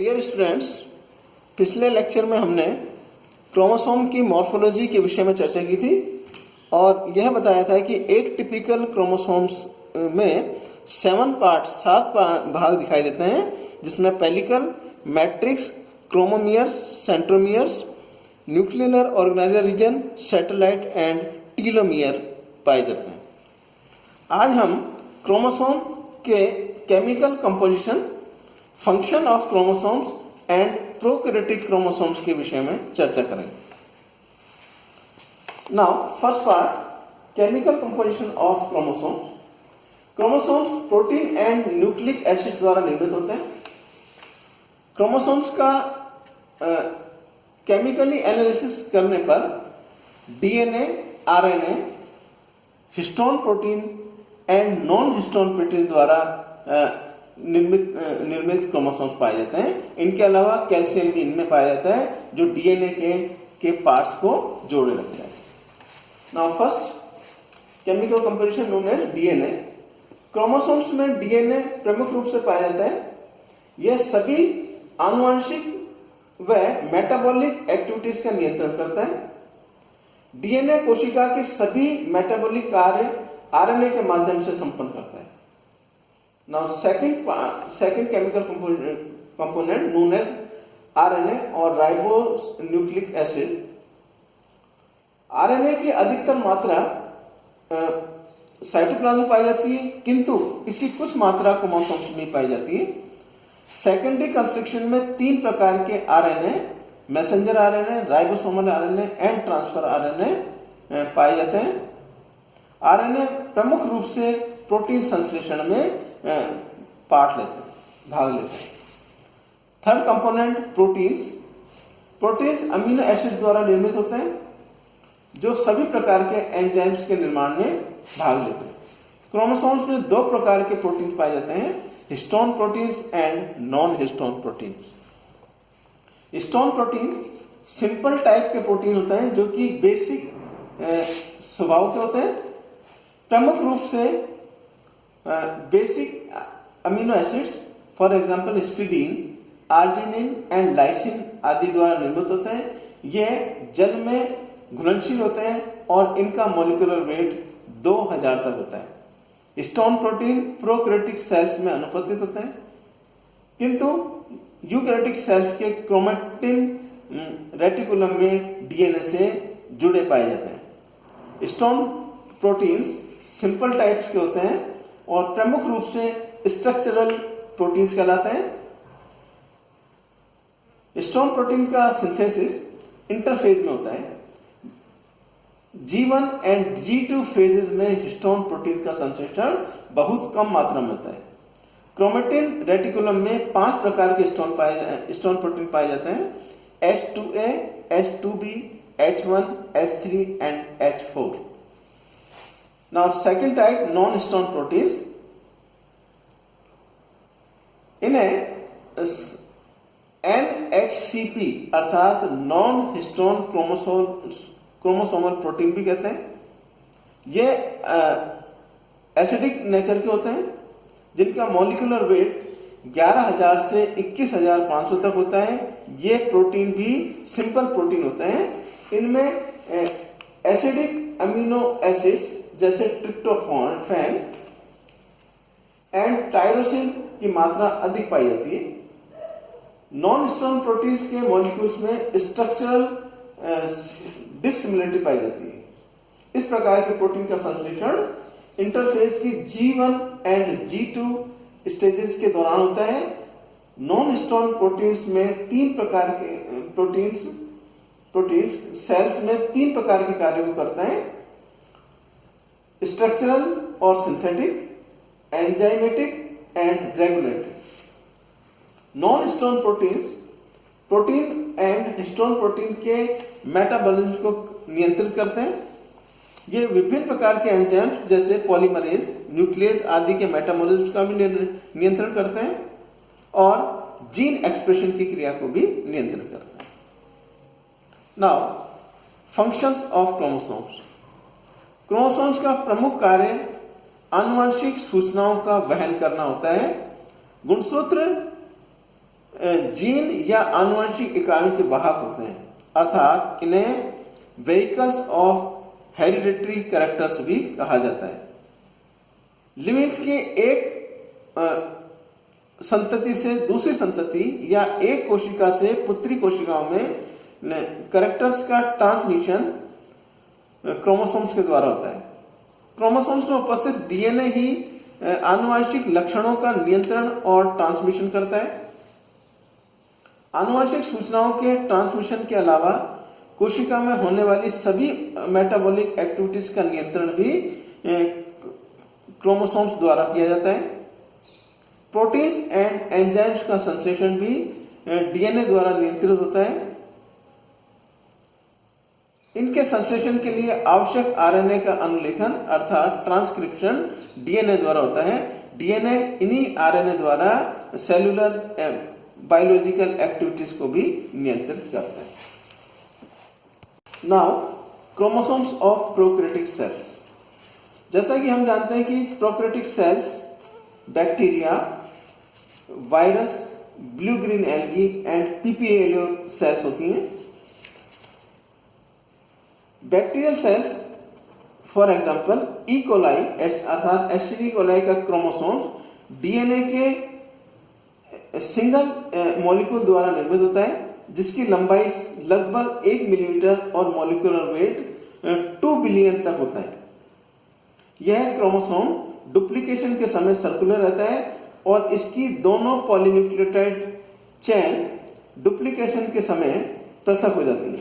Dear students, पिछले lecture में हमने क्रोमोसोम की मॉर्फोलॉजी के विषय में चर्चा की थी और यह बताया था कि एक टिपिकल क्रोमोसोम्स में 7 भाग दिखाई देते हैं, जिसमें pellicle, matrix, chromomeres, centromeres, nuclear organiser region, satellite and telomere पाए जाते हैं। आज हम क्रोमोसोम के chemical composition, function of chromosomes and prokaryotic chromosomes के विषय में चर्चा करेंगे। Now first part, chemical composition of chromosomes. Chromosomes protein and nucleic acids द्वारा निर्मित होते हैं। क्रोमोसोम्स का केमिकली एनालिसिस करने पर DNA, RNA, histone protein and non histone protein द्वारा निर्मित क्रोमोसोम्स पाए जाते हैं। इनके अलावा कैल्शियम भी इनमें पाया जाता है, जो डीएनए के पार्ट्स को जोड़े रखता है। Now first, chemical composition known as DNA. Chromosomes में डीएनए प्रमुख रूप से पाया जाता है। यह सभी आनुवंशिक व मेटाबॉलिक एक्टिविटीज का नियंत्रण करता है। डीएनए कोशिका के सभी मेटाबॉलिक कार्य आरएनए के माध्यम से संपन्न करता है। Now second chemical component known as RNA और राइबोन्यूक्लिक एसिड। आरएनए की अधिकतर मात्रा साइटोप्लाज्म में पाई जाती है, किंतु इसकी कुछ मात्रा क्रोमोसोम्स में पाई जाती है। सेकेंडरी कंस्ट्रक्शन में 3 प्रकार के RNA, messenger RNA, ribosomal RNA and transfer RNA पाए जाते हैं। आरएनए प्रमुख रूप से प्रोटीन संश्लेषण में भाग लेते हैं। Third component, proteins. Proteins amino acids द्वारा निर्मित होते हैं, जो सभी प्रकार के एंजाइम्स के निर्माण में भाग लेते हैं। क्रोमोसोम्स में 2 प्रकार के प्रोटीन्स पाए जाते हैं, histone proteins and non histone proteins. Histone protein simple type के प्रोटीन होते हैं, जो कि बेसिक स्वभाव के होते हैं। प्रमुख रूप से basic amino acids, for example histidine, arginine and lysine आदि द्वारा निर्मित होते हैं। ये जल में घुलनशील होते हैं और इनका मॉलिक्यूलर वेट 2000 तक होता है। हिस्टोन प्रोटीन प्रोकैरियोटिक सेल्स में अनुपस्थित होते हैं, किंतु यूकैरियोटिक सेल्स के क्रोमैटिन रेटिकुलम में डीएनए से जुड़े पाए जाते हैं। हिस्टोन प्रोटीन्स सिंपल टाइप्स के होते हैं और प्रमुख रूप से स्ट्रक्चरल प्रोटीन्स कहलाते हैं। हिस्टोन प्रोटीन का सिंथेसिस इंटरफेज में होता है। G1 एंड G2 फेजेस में हिस्टोन प्रोटीन का संश्लेषण बहुत कम मात्रा में होता है। क्रोमैटिन रेटिकुलम में 5 प्रकार के हिस्टोन प्रोटीन पाए जाते हैं, H2A, H2B, H1, H3 and H4। Now second type, non-histone proteins. इन्हें NHCP अर्थात नॉन हिस्टोन क्रोमोसोमल प्रोटीन भी कहते हैं। ये एसिडिक नेचर के होते हैं, जिनका मॉलिक्यूलर वेट 11000 से 21500 तक होता है। ये प्रोटीन भी सिंपल प्रोटीन होते हैं। इनमें एसिडिक अमीनो एसिड्स जैसे ट्रिप्टोफैन एंड टायरोसिन की मात्रा अधिक पाई जाती है। नॉन हिस्टोन प्रोटीन्स के मॉलिक्यूल्स में स्ट्रक्चरल डिसिमिलरिटी पाई जाती है। इस प्रकार के प्रोटीन का संश्लेषण इंटरफेज की G1 एंड G2 स्टेजेस के दौरान होता है। नॉन हिस्टोन प्रोटीन्स में 3 प्रकार के प्रोटीन्स सेल्स में 3 प्रकार के कार्यों को करते हैं, स्ट्रक्चरल और synthetic, enzymatic and regulatory. Non histone protein and histone protein के मेटाबॉलिज्म को नियंत्रित करते हैं। ये विभिन्न प्रकार के एंजाइम्स जैसे पॉलीमरेज, न्यूक्लियस आदि के मेटाबॉलिज्म का भी नियंत्रण करते हैं और जीन एक्सप्रेशन की क्रिया को भी नियंत्रित करते हैं। Now functions of chromosomes. Chromosomes का प्रमुख कार्य आनुवंशिक सूचनाओं का वहन करना होता है। गुणसूत्र जीन या आनुवंशिक इकाइयों के वाहक होते हैं, अर्थात इन्हें व्हीकल्स ऑफ हेरिडिटरी कैरेक्टर्स भी कहा जाता है। लिमिट के एक संतति से दूसरी संतति या एक कोशिका से पुत्री कोशिकाओं में कैरेक्टर्स का ट्रांसमिशन क्रोमोसोम्स के द्वारा होता है। क्रोमोसोम्स में उपस्थित डीएनए ही आनुवंशिक लक्षणों का नियंत्रण और ट्रांसमिशन करता है। आनुवंशिक सूचनाओं के ट्रांसमिशन के अलावा कोशिका में होने वाली सभी मेटाबॉलिक एक्टिविटीज का नियंत्रण भी क्रोमोसोम्स द्वारा किया जाता है। प्रोटीन्स एंड एंजाइम्स का संश्लेषण भी डीएनए द्वारा नियंत्रित होता है। इनके संश्लेषण के लिए आवश्यक आरएनए का अनुलेखन अर्थात ट्रांसक्रिप्शन डीएनए द्वारा होता है। डीएनए इन्हीं आरएनए द्वारा सेलुलर बायोलॉजिकल एक्टिविटीज को भी नियंत्रित करता है। Now chromosomes of prokaryotic cells. जैसा कि हम जानते हैं कि prokaryotic cells bacteria, virus, blue green algae and PPLO cells होती हैं। Bacterial cells for example E coli अर्थात एस्चेरिचिया कोलाई का क्रोमोसोम्स डीएनए के सिंगल मॉलिक्यूल द्वारा निर्मित होता है, जिसकी लंबाई लगभग 1 मिलीमीटर और मॉलिक्यूलर वेट 2 बिलियन तक होता है। यह क्रोमोसोम डुप्लीकेशन के समय सर्कुलर रहता है और इसकी दोनों पॉलीन्यूक्लियोटाइड चेन डुप्लीकेशन के समय पृथक हो जाती है।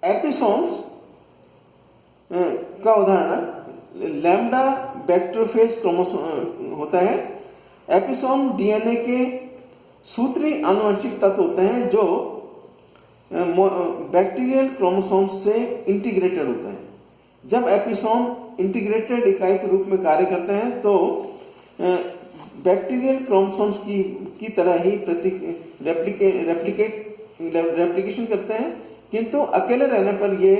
एपिसोम्स का उदाहरण लैम्डा बैक्टीरियोफेज क्रोमोसोम होता है। एपिसोम डीएनए के सूत्री आनुवंशिक तत्व होते हैं जो बैक्टीरियल क्रोमोसोम से इंटीग्रेटेड होते हैं। जब एपिसोम इंटीग्रेटेड इकाई के रूप में कार्य करते हैं तो बैक्टीरियल क्रोमोसोम्स की तरह ही रेप्लिकेशन करते हैं, किंतु अकेले रहने पर ये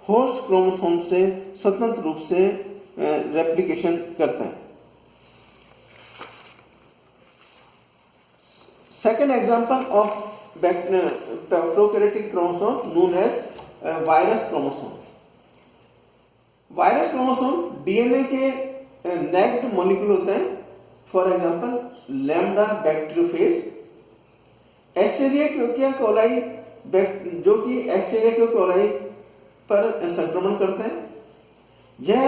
होस्ट क्रोमोसोम से स्वतंत्र रूप से रेप्लिकेशन करते हैं। Second example of prokaryotic chromosome known as virus chromosome. Virus chromosome DNA के नेक्ड मॉलिक्यूल होते हैं। For example lambda bacteriophage, Escherichia coli जो कि एस्चेरिचिया कोलाई पर संक्रमण करते हैं। यह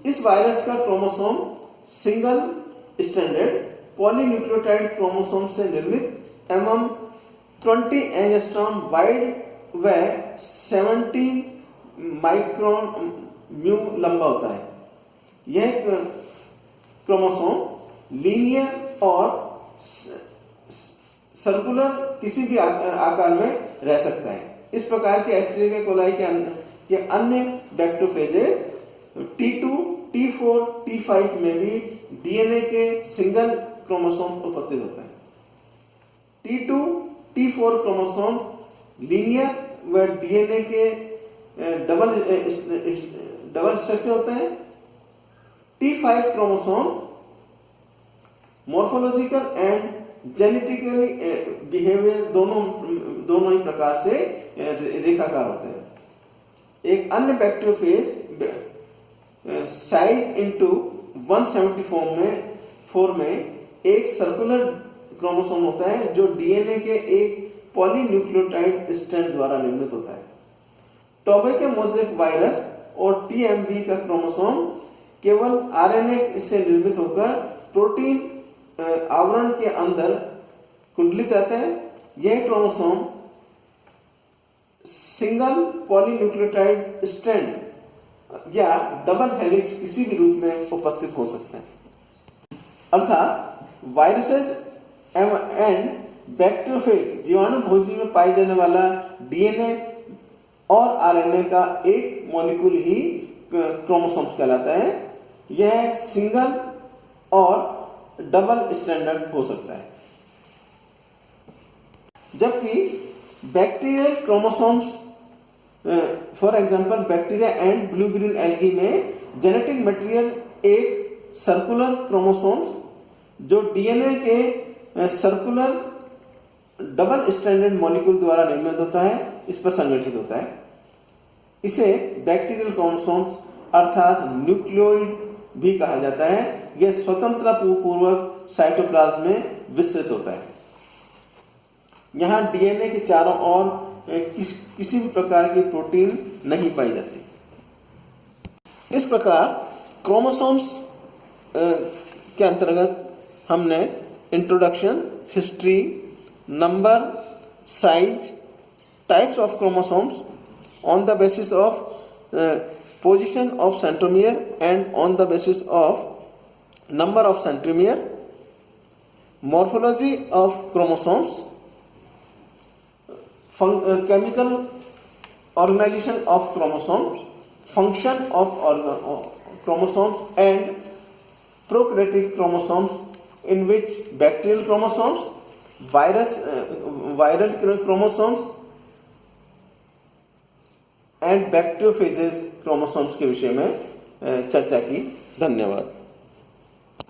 इस वायरस का chromosome single standard polynucleotide chromosome से निर्मित एवं 20 एंगस्ट्रॉम वाइड व 70 माइक्रोन म्यू लंबा होता है। यह क्रोमोसोम लीनियर और सर्कुलर किसी भी आकार में रह सकता है। इस प्रकार के एस्चेरिचिया कोलाई के अन्य बैक्टीरियोफेजेज T2, T4, T5 में भी डीएनए के सिंगल क्रोमोसोम उपस्थित होता है। T2, T4 क्रोमोसोम लीनियर व डीएनए के डबल स्ट्रक्चर होते हैं। T5 chromosome morphological and genetically behaviour दोनों ही प्रकार से रेखाकार होते हैं। एक अन्य बैक्टीरियोफेज साइज इनटू 174 में एक सर्कुलर क्रोमोसोम होता है जो डीएनए के एक पॉलीन्यूक्लियोटाइड स्ट्रैंड द्वारा निर्मित होता है। टोबैको मोज़ेक वायरस और टीएमबी का क्रोमोसोम केवल आरएनए से निर्मित होकर प्रोटीन आवरण के अंदर कुंडलित रहते हैं। यह क्रोमोसोम सिंगल पॉलीन्यूक्लियोटाइड स्ट्रैंड या डबल हेलिक्स किसी भी रूप में उपस्थित हो सकते हैं। अर्थात वायरसेस एंड बैक्टीरियोफेज जीवाणु भोजी में पाए जाने वाला डीएनए और आरएनए का एक मॉलिक्यूल ही क्रोमोसोम्स कहलाता है। यह सिंगल और डबल स्टैंडर्ड हो सकता है। जबकि bacterial chromosomes for example bacteria and blue green algae में जेनेटिक मटेरियल एक सर्कुलर क्रोमोसोम्स जो डीएनए के सर्कुलर डबल स्ट्रैंडेड मॉलिक्यूल द्वारा निर्मित होता है, इस पर संगठित होता है। इसे बैक्टीरियल क्रोमोसोम्स अर्थात न्यूक्लियोइड भी कहा जाता है। यह स्वतंत्रता पूर्वक साइटोप्लाज्म में विस्तृत होता है। यहाँ डीएनए के चारों ओर किसी भी प्रकार की प्रोटीन नहीं पाई जाती। इस प्रकार क्रोमोसोम्स के अंतर्गत हमने introduction, history, number, size, types of chromosomes on the basis of position of centromere and on the basis of number of centromere, morphology of chromosomes, chemical organization of chromosomes, function of chromosomes and prokaryotic chromosomes, in which bacterial chromosomes, viral chromosomes and bacteriophages chromosomes के विषय में चर्चा की। धन्यवाद।